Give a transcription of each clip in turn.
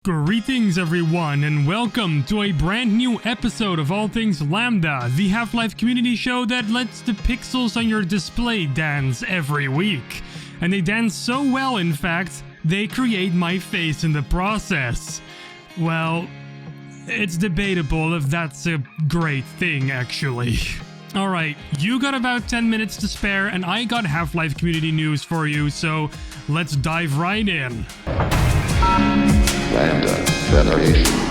Greetings everyone, and welcome to a brand new episode of All Things Lambda, the Half-Life community show that lets the pixels on your display dance every week. And they dance so well, in fact, they create my face in the process. Well, it's debatable if that's a great thing, actually. Alright, you got about 10 minutes to spare, and I got Half-Life community news for you, so let's dive right in. LambdaGeneration.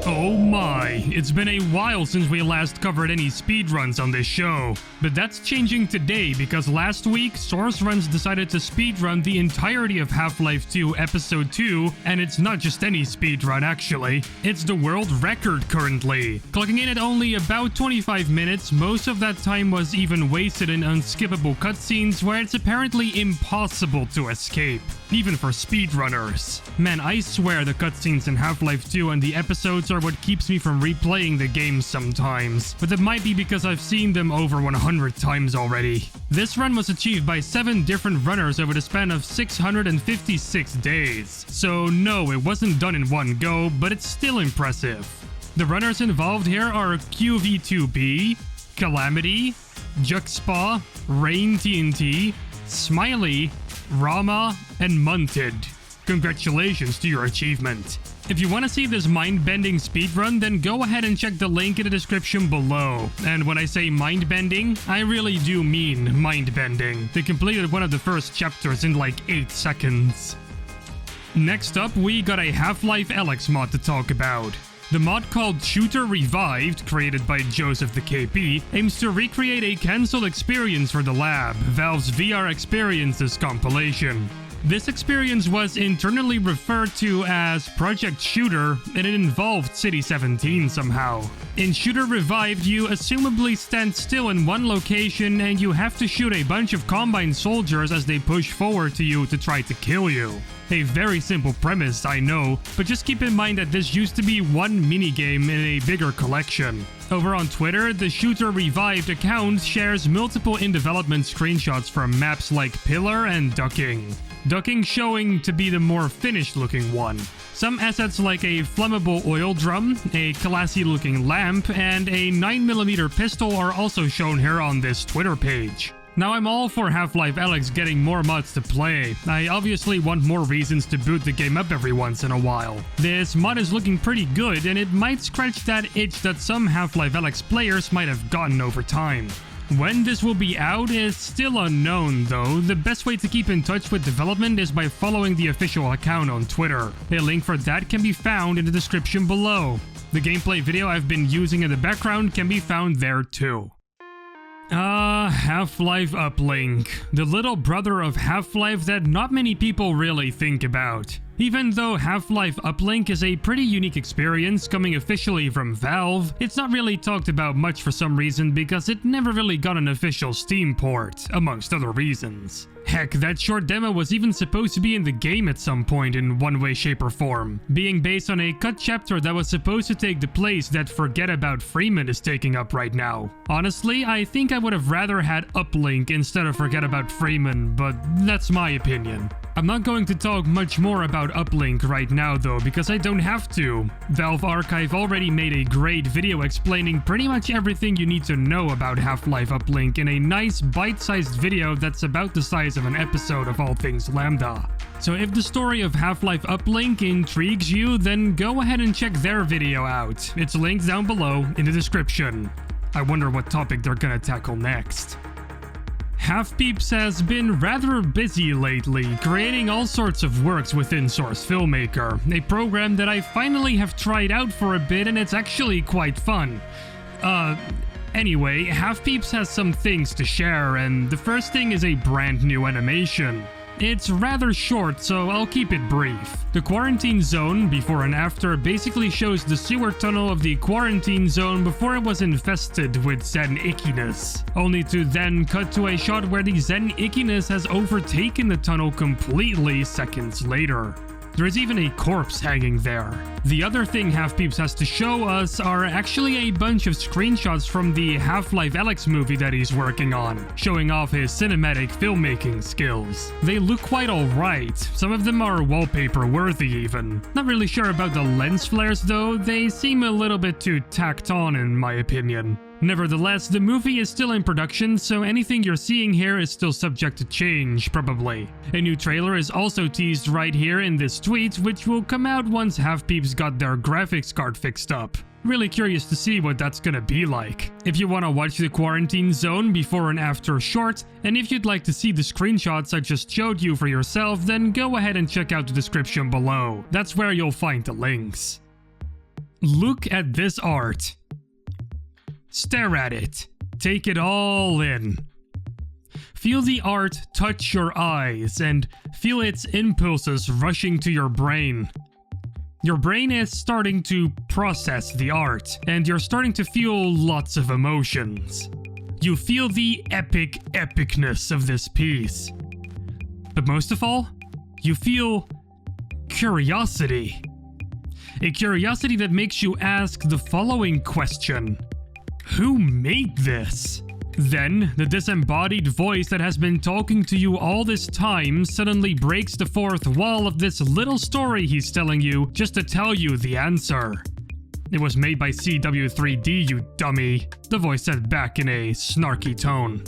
Oh my, it's been a while since we last covered any speedruns on this show. But that's changing today because last week, SourceRuns decided to speedrun the entirety of Half-Life 2 Episode 2, and it's not just any speedrun actually, it's the world record currently. Clocking in at only about 25 minutes, most of that time was even wasted in unskippable cutscenes where it's apparently impossible to escape, even for speedrunners. Man, I swear the cutscenes in Half-Life 2 and the episodes are what keeps me from replaying the game sometimes, but that might be because I've seen them over 100 times already. This run was achieved by 7 different runners over the span of 656 days. So no, it wasn't done in one go, but it's still impressive. The runners involved here are QV2P, Calamity, Juxpa, Rain TNT, Smiley, Rama, and Munted. Congratulations to your achievement. If you want to see this mind-bending speedrun, then go ahead and check the link in the description below. And when I say mind-bending, I really do mean mind-bending. They completed one of the first chapters in like 8 seconds. Next up, we got a Half-Life Alyx mod to talk about. The mod called Shooter Revived, created by Joseph the KP, aims to recreate a cancelled experience for the lab, Valve's VR Experiences compilation. This experience was internally referred to as Project Shooter, and it involved City 17 somehow. In Shooter Revived, you assumably stand still in one location and you have to shoot a bunch of Combine soldiers as they push forward to you to try to kill you. A very simple premise, I know, but just keep in mind that this used to be one minigame in a bigger collection. Over on Twitter, the Shooter Revived account shares multiple in-development screenshots from maps like Pillar and Ducking. Ducking showing to be the more finished-looking one. Some assets like a flammable oil drum, a classy-looking lamp, and a 9mm pistol are also shown here on this Twitter page. Now, I'm all for Half-Life Alyx getting more mods to play. I obviously want more reasons to boot the game up every once in a while. This mod is looking pretty good, and it might scratch that itch that some Half-Life Alyx players might have gotten over time. When this will be out is still unknown though. The best way to keep in touch with development is by following the official account on Twitter. A link for that can be found in the description below. The gameplay video I've been using in the background can be found there too. Half-Life Uplink, the little brother of Half-Life that not many people really think about. Even though Half-Life Uplink is a pretty unique experience coming officially from Valve, it's not really talked about much for some reason because it never really got an official Steam port, amongst other reasons. Heck, that short demo was even supposed to be in the game at some point in one way, shape, or form, being based on a cut chapter that was supposed to take the place that Forget About Freeman is taking up right now. Honestly, I think I would have rather had Uplink instead of Forget About Freeman, but that's my opinion. I'm not going to talk much more about Uplink right now though, because I don't have to. Valve Archive already made a great video explaining pretty much everything you need to know about Half-Life Uplink in a nice bite-sized video that's about the size of an episode of All Things Lambda. So if the story of Half-Life Uplink intrigues you, then go ahead and check their video out. It's linked down below in the description. I wonder what topic they're gonna tackle next. PEEPS has been rather busy lately, creating all sorts of works within Source Filmmaker, a program that I finally have tried out for a bit and it's actually quite fun. Anyway, PEEPS has some things to share, and the first thing is a brand new animation. It's rather short, so I'll keep it brief. The quarantine zone, before and after, basically shows the sewer tunnel of the quarantine zone before it was infested with Zen ickiness. Only to then cut to a shot where the Zen ickiness has overtaken the tunnel completely seconds later. There is even a corpse hanging there. The other thing Half-Peeps has to show us are actually a bunch of screenshots from the Half-Life Alyx movie that he's working on, showing off his cinematic filmmaking skills. They look quite alright, some of them are wallpaper worthy even. Not really sure about the lens flares though, they seem a little bit too tacked on in my opinion. Nevertheless, the movie is still in production, so anything you're seeing here is still subject to change, probably. A new trailer is also teased right here in this tweet, which will come out once Half-Peeps got their graphics card fixed up. Really curious to see what that's gonna be like. If you wanna watch the Quarantine Zone before and after short, and if you'd like to see the screenshots I just showed you for yourself, then go ahead and check out the description below. That's where you'll find the links. Look at this art. Stare at it. Take it all in. Feel the art touch your eyes and feel its impulses rushing to your brain. Your brain is starting to process the art, and you're starting to feel lots of emotions. You feel the epicness of this piece. But most of all, you feel curiosity. A curiosity that makes you ask the following question. Who made this? Then, the disembodied voice that has been talking to you all this time suddenly breaks the fourth wall of this little story he's telling you just to tell you the answer. It was made by CW3D, you dummy, the voice said back in a snarky tone.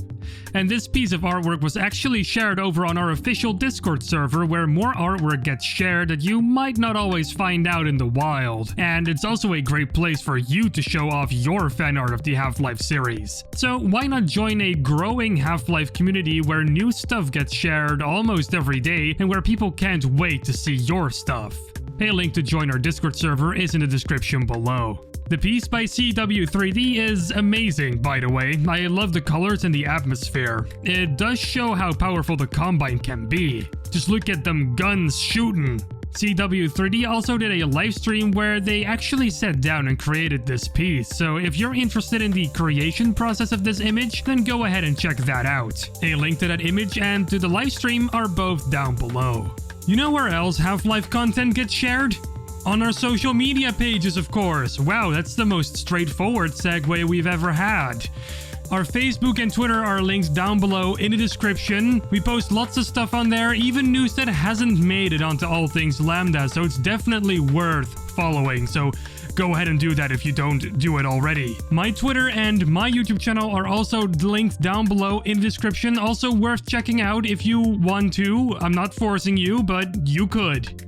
And this piece of artwork was actually shared over on our official Discord server where more artwork gets shared that you might not always find out in the wild. And it's also a great place for you to show off your fan art of the Half-Life series. So why not join a growing Half-Life community where new stuff gets shared almost every day and where people can't wait to see your stuff? A link to join our Discord server is in the description below. The piece by CW3D is amazing, by the way. I love the colors and the atmosphere. It does show how powerful the Combine can be. Just look at them guns shooting. CW3D also did a livestream where they actually sat down and created this piece, so if you're interested in the creation process of this image, then go ahead and check that out. A link to that image and to the livestream are both down below. You know where else Half-Life content gets shared? On our social media pages, of course. Wow, that's the most straightforward segue we've ever had. Our Facebook and Twitter are linked down below in the description. We post lots of stuff on there, even news that hasn't made it onto All Things Lambda, so it's definitely worth following, so go ahead and do that if you don't do it already. My Twitter and my YouTube channel are also linked down below in the description, also worth checking out if you want to. I'm not forcing you, but you could.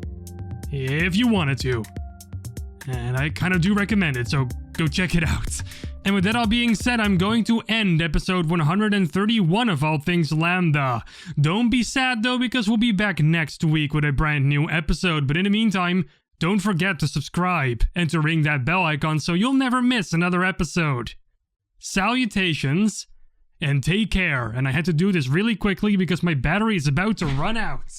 If you wanted to. And I kind of do recommend it, so go check it out. And with that all being said, I'm going to end episode 131 of All Things Lambda. Don't be sad though, because we'll be back next week with a brand new episode, but in the meantime, don't forget to subscribe and to ring that bell icon so you'll never miss another episode. Salutations, and take care. And I had to do this really quickly because my battery is about to run out.